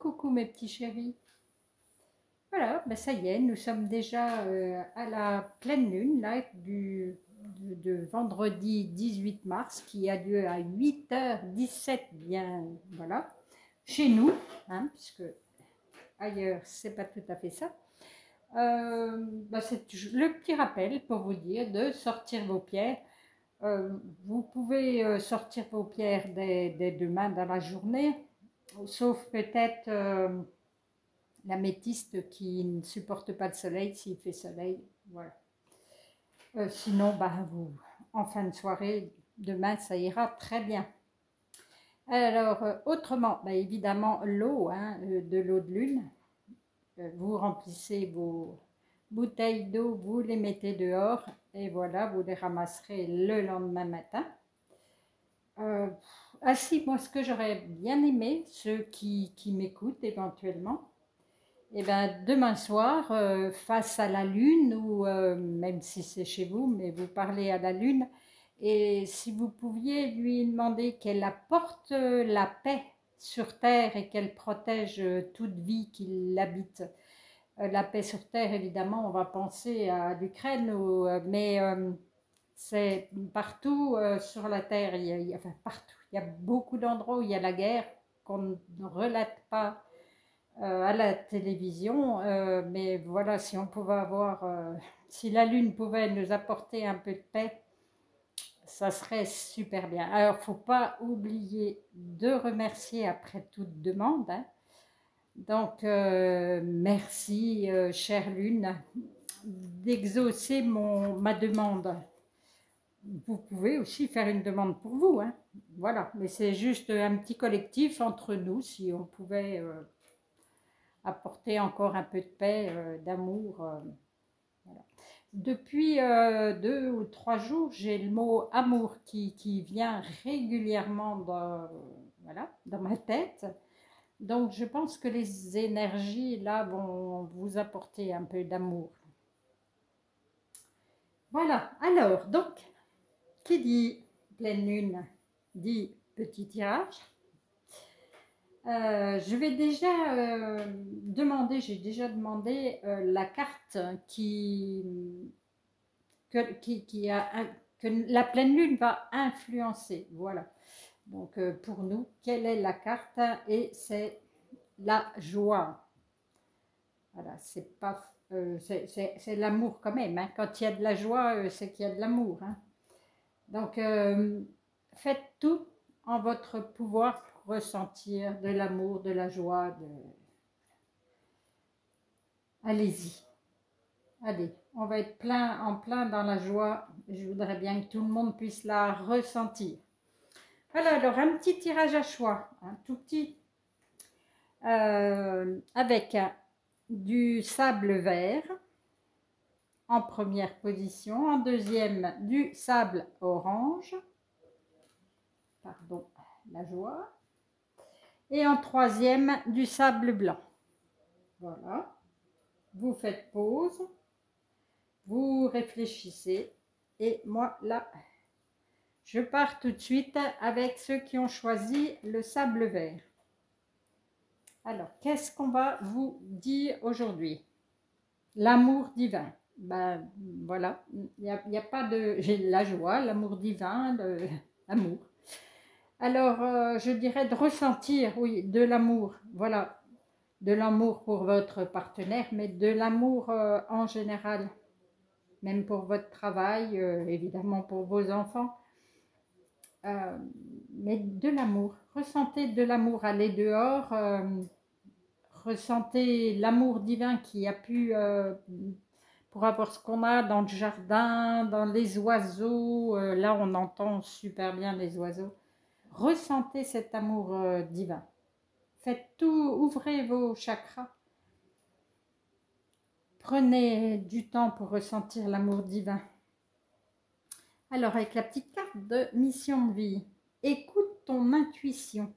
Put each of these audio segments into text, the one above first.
Coucou mes petits chéris. Voilà, ben ça y est, nous sommes déjà à la pleine lune là, de vendredi 18 mars qui a lieu à 8h17, bien voilà, chez nous, hein, puisque ailleurs c'est pas tout à fait ça. C'est le petit rappel pour vous dire de sortir vos pierres. Vous pouvez sortir vos pierres dès demain dans la journée, sauf peut-être l'améthyste qui ne supporte pas le soleil. S'il fait soleil, voilà. Sinon, en fin de soirée, demain, ça ira très bien. Alors, autrement, évidemment, l'eau, hein, de l'eau de lune. Vous remplissez vos bouteilles d'eau, vous les mettez dehors et voilà, vous les ramasserez le lendemain matin. Si, moi, ce que j'aurais bien aimé, ceux qui m'écoutent éventuellement, et demain soir, face à la lune, ou même si c'est chez vous, mais vous parlez à la lune, et si vous pouviez lui demander qu'elle apporte la paix sur terre et qu'elle protège toute vie qui l'habite. La paix sur terre, évidemment, on va penser à l'Ukraine, mais c'est partout sur la terre, enfin partout, il y a beaucoup d'endroits où il y a la guerre qu'on ne relate pas à la télévision, mais voilà, si on pouvait avoir, si la lune pouvait nous apporter un peu de paix, ça serait super bien. Alors, faut pas oublier de remercier après toute demande, hein. Donc, merci, chère lune, d'exaucer ma demande. Vous pouvez aussi faire une demande pour vous, hein. Voilà, mais c'est juste un petit collectif entre nous, si on pouvait apporter encore un peu de paix, d'amour. Voilà. Depuis 2 ou 3 jours, j'ai le mot amour qui vient régulièrement dans ma tête. Donc je pense que les énergies là vont vous apporter un peu d'amour. Voilà, alors donc, qui dit pleine lune dit petit tirage. Je vais déjà j'ai déjà demandé la carte que la pleine lune va influencer. Voilà. Donc pour nous, quelle est la carte? Et c'est la joie. Voilà, c'est pas, c'est l'amour quand même, hein. Quand il y a de la joie, c'est qu'il y a de l'amour, hein. Donc faites tout en votre pouvoir pour ressentir de l'amour, de la joie, allez-y. Allez, on va être en plein dans la joie. Je voudrais bien que tout le monde puisse la ressentir. Voilà, alors un petit tirage à choix, un tout petit, avec du sable vert en première position, en deuxième du sable orange, pardon, la joie, et en troisième du sable blanc. Voilà, vous faites pause. Vous réfléchissez et moi là, je pars tout de suite avec ceux qui ont choisi le sable vert. Alors, qu'est-ce qu'on va vous dire aujourd'hui? L'amour divin. Ben voilà, il n'y a pas de... J'ai la joie, l'amour divin, l'amour. Alors, je dirais de ressentir, oui, de l'amour. Voilà, de l'amour pour votre partenaire, mais de l'amour en général. Même pour votre travail, évidemment pour vos enfants, mais de l'amour. Ressentez de l'amour, allez dehors, ressentez l'amour divin qui a pu, pour avoir ce qu'on a dans le jardin, dans les oiseaux, là on entend super bien les oiseaux. Ressentez cet amour divin. Faites tout, ouvrez vos chakras. Prenez du temps pour ressentir l'amour divin. Alors, avec la petite carte de mission de vie, écoute ton intuition.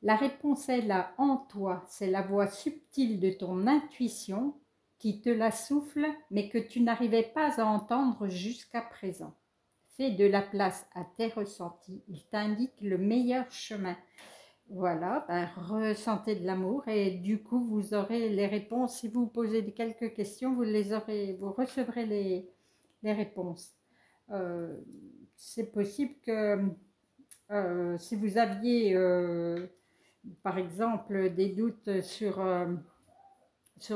La réponse est là en toi, c'est la voix subtile de ton intuition qui te la souffle, mais que tu n'arrivais pas à entendre jusqu'à présent. Fais de la place à tes ressentis, il t'indique le meilleur chemin. Voilà, ben, ressentez de l'amour et du coup, vous aurez les réponses. Si vous posez quelques questions, vous les aurez, vous recevrez les réponses. Euh, c'est possible que si vous aviez, par exemple, des doutes sur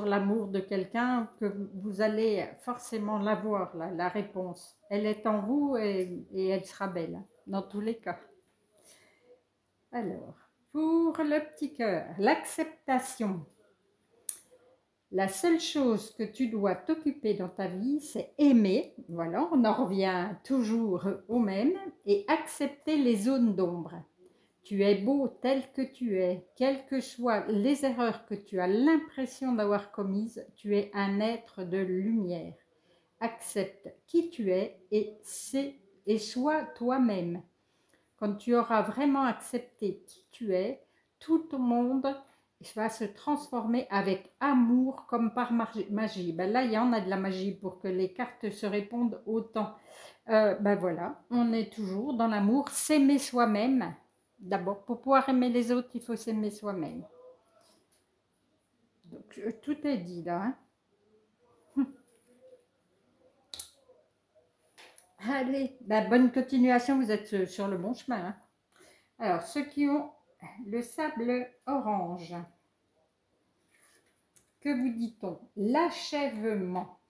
l'amour de quelqu'un, que vous allez forcément l'avoir, la réponse. Elle est en vous et elle sera belle, dans tous les cas. Alors, pour le petit cœur, l'acceptation. La seule chose que tu dois t'occuper dans ta vie, c'est aimer, voilà, on en revient toujours au même, et accepter les zones d'ombre. Tu es beau tel que tu es, quelles que soient les erreurs que tu as l'impression d'avoir commises, tu es un être de lumière. Accepte qui tu es et sois toi-même. Quand tu auras vraiment accepté qui tu es, tout ton monde va se transformer avec amour comme par magie. Ben là, il y en a de la magie pour que les cartes se répondent autant. Ben voilà, on est toujours dans l'amour, s'aimer soi-même. D'abord, pour pouvoir aimer les autres, il faut s'aimer soi-même. Donc, tout est dit là. Hein. Allez, ben, bonne continuation, vous êtes sur le bon chemin. Hein. Alors, ceux qui ont le sable orange, que vous dit-on? L'achèvement.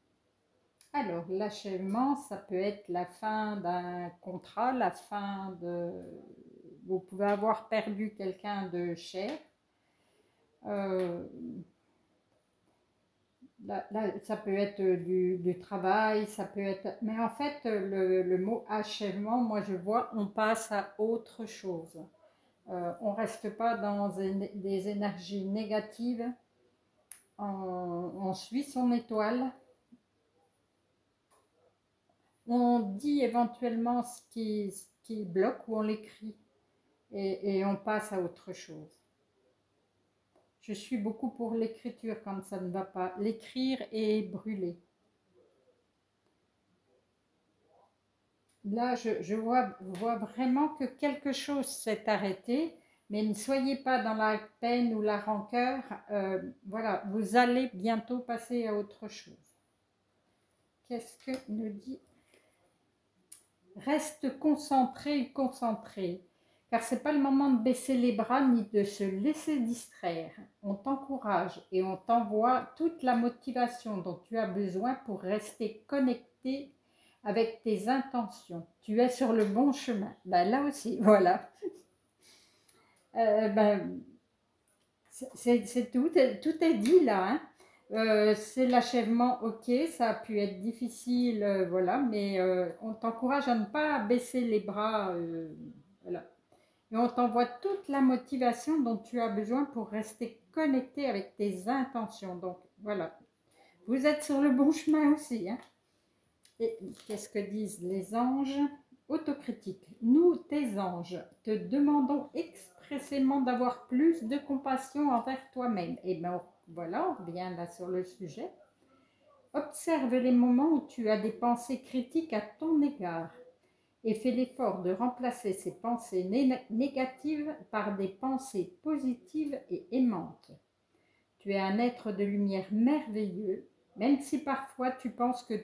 Alors, l'achèvement, ça peut être la fin d'un contrat, la fin de... Vous pouvez avoir perdu quelqu'un de cher. Ça peut être du travail, ça peut être... Mais en fait, le mot achèvement, moi je vois, on passe à autre chose. On ne reste pas dans des énergies négatives. On suit son étoile. On dit éventuellement ce qui bloque ou on l'écrit et on passe à autre chose. Je suis beaucoup pour l'écriture quand ça ne va pas. L'écrire et brûler. Là, je vois vraiment que quelque chose s'est arrêté, mais ne soyez pas dans la peine ou la rancœur. Voilà, vous allez bientôt passer à autre chose. Qu'est-ce que nous dit? Reste concentré, concentré, car ce n'est pas le moment de baisser les bras ni de se laisser distraire. On t'encourage et on t'envoie toute la motivation dont tu as besoin pour rester connecté avec tes intentions. Tu es sur le bon chemin. Ben, là aussi, voilà. Ben, c'est tout, tout est dit là. Hein. C'est l'achèvement, ok, ça a pu être difficile, voilà, mais on t'encourage à ne pas baisser les bras, voilà. Et on t'envoie toute la motivation dont tu as besoin pour rester connecté avec tes intentions. Donc voilà, vous êtes sur le bon chemin aussi. Hein. Et qu'est-ce que disent les anges? Autocritique. Nous, tes anges, te demandons expressément d'avoir plus de compassion envers toi-même. Et bien voilà, on revient là sur le sujet. Observe les moments où tu as des pensées critiques à ton égard et fais l'effort de remplacer ces pensées négatives par des pensées positives et aimantes. Tu es un être de lumière merveilleux, même si parfois tu penses que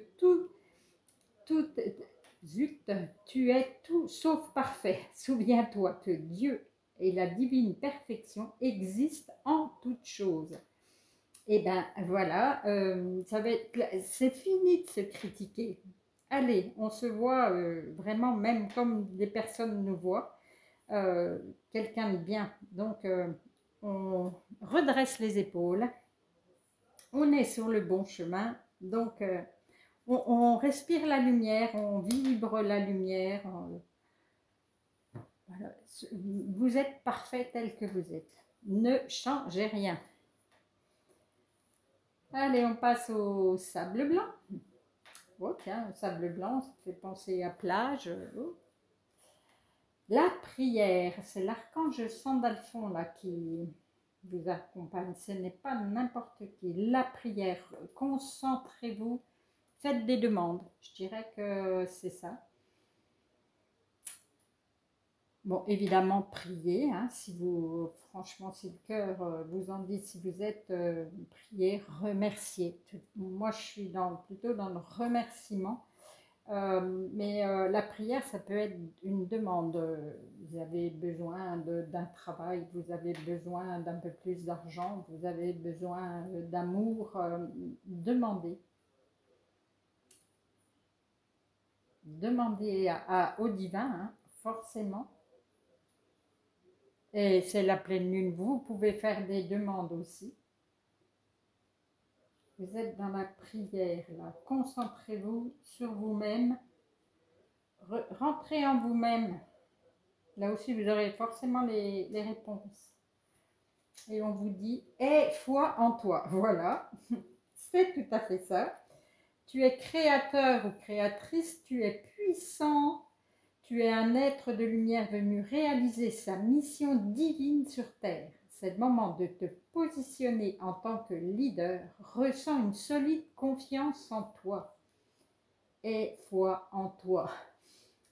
zut, tu es tout sauf parfait. Souviens-toi que Dieu et la divine perfection existent en toutes choses. Et ben voilà, c'est fini de se critiquer. Allez, on se voit vraiment même comme des personnes nous voient, quelqu'un de bien. Donc on redresse les épaules, on est sur le bon chemin. Donc on respire la lumière, on vibre la lumière. Voilà. Vous êtes parfait tel que vous êtes. Ne changez rien. Allez, on passe au sable blanc. Oh, tiens, le sable blanc, ça fait penser à plage. Oh. La prière, c'est l'archange Sandalphon là qui vous accompagne. Ce n'est pas n'importe qui. La prière, concentrez-vous, faites des demandes. Je dirais que c'est ça. Bon, évidemment, priez, hein, si vous, franchement, si le cœur vous en dit, si vous êtes priez, remerciez. Moi, je suis plutôt dans le remerciement. Mais la prière, ça peut être une demande. Vous avez besoin d'un travail, vous avez besoin d'un peu plus d'argent, vous avez besoin d'amour. Demandez. Demandez au divin, hein, forcément. Et c'est la pleine lune. Vous pouvez faire des demandes aussi. Vous êtes dans la prière, là. Concentrez-vous sur vous-même. Rentrez en vous-même. Là aussi, vous aurez forcément les réponses. Et on vous dit, aie foi en toi. Voilà, c'est tout à fait ça. Tu es créateur ou créatrice, tu es puissant, tu es un être de lumière venu réaliser sa mission divine sur Terre. C'est le moment de te positionner en tant que leader. Ressens une solide confiance en toi. Aie foi en toi.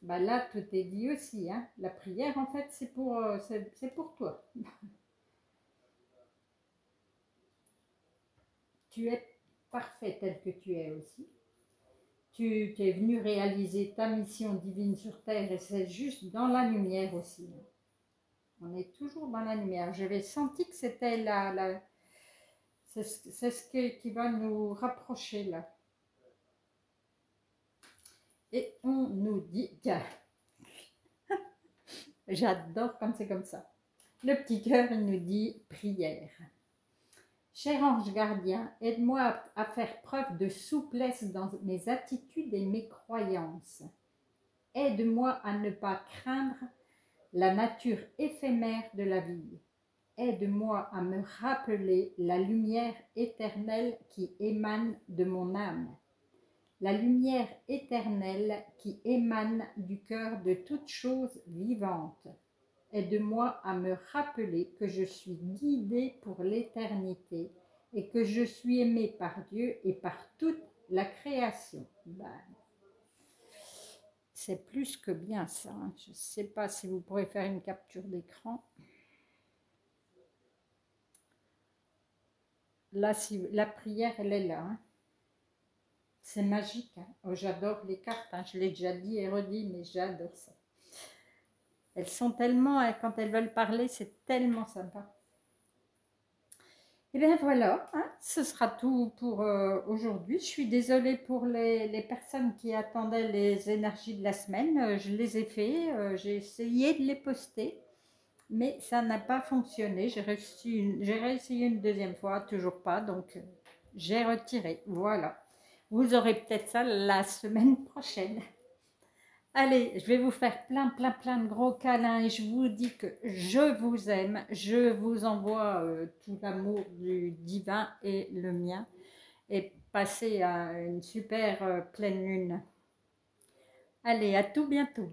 Bah là, tout est dit aussi. Hein. La prière, en fait, c'est pour toi. Tu es parfait tel que tu es aussi. Tu es venu réaliser ta mission divine sur Terre et c'est juste dans la lumière aussi. On est toujours dans la lumière. J'avais senti que c'était c'est ce qui va nous rapprocher là. Et on nous dit, tiens, j'adore quand c'est comme ça. Le petit cœur, il nous dit prière. Cher ange gardien, aide-moi à faire preuve de souplesse dans mes attitudes et mes croyances. Aide-moi à ne pas craindre la nature éphémère de la vie. Aide-moi à me rappeler la lumière éternelle qui émane de mon âme. La lumière éternelle qui émane du cœur de toute chose vivante. Aide-moi à me rappeler que je suis guidée pour l'éternité et que je suis aimée par Dieu et par toute la création. C'est plus que bien ça. Hein. Je ne sais pas si vous pourrez faire une capture d'écran. Là, si, la prière, elle est là. Hein. C'est magique. Hein. Oh, j'adore les cartes. Hein. Je l'ai déjà dit et redit, mais j'adore ça. Elles sont tellement, quand elles veulent parler, c'est tellement sympa. Et bien voilà, hein, ce sera tout pour aujourd'hui. Je suis désolée pour les personnes qui attendaient les énergies de la semaine. Je les ai fait, j'ai essayé de les poster, mais ça n'a pas fonctionné. J'ai réessayé une deuxième fois, toujours pas, donc j'ai retiré. Voilà, vous aurez peut-être ça la semaine prochaine. Allez, je vais vous faire plein de gros câlins et je vous dis que je vous aime. Je vous envoie tout l'amour du divin et le mien. Et passez à une super pleine lune. Allez, à tout bientôt.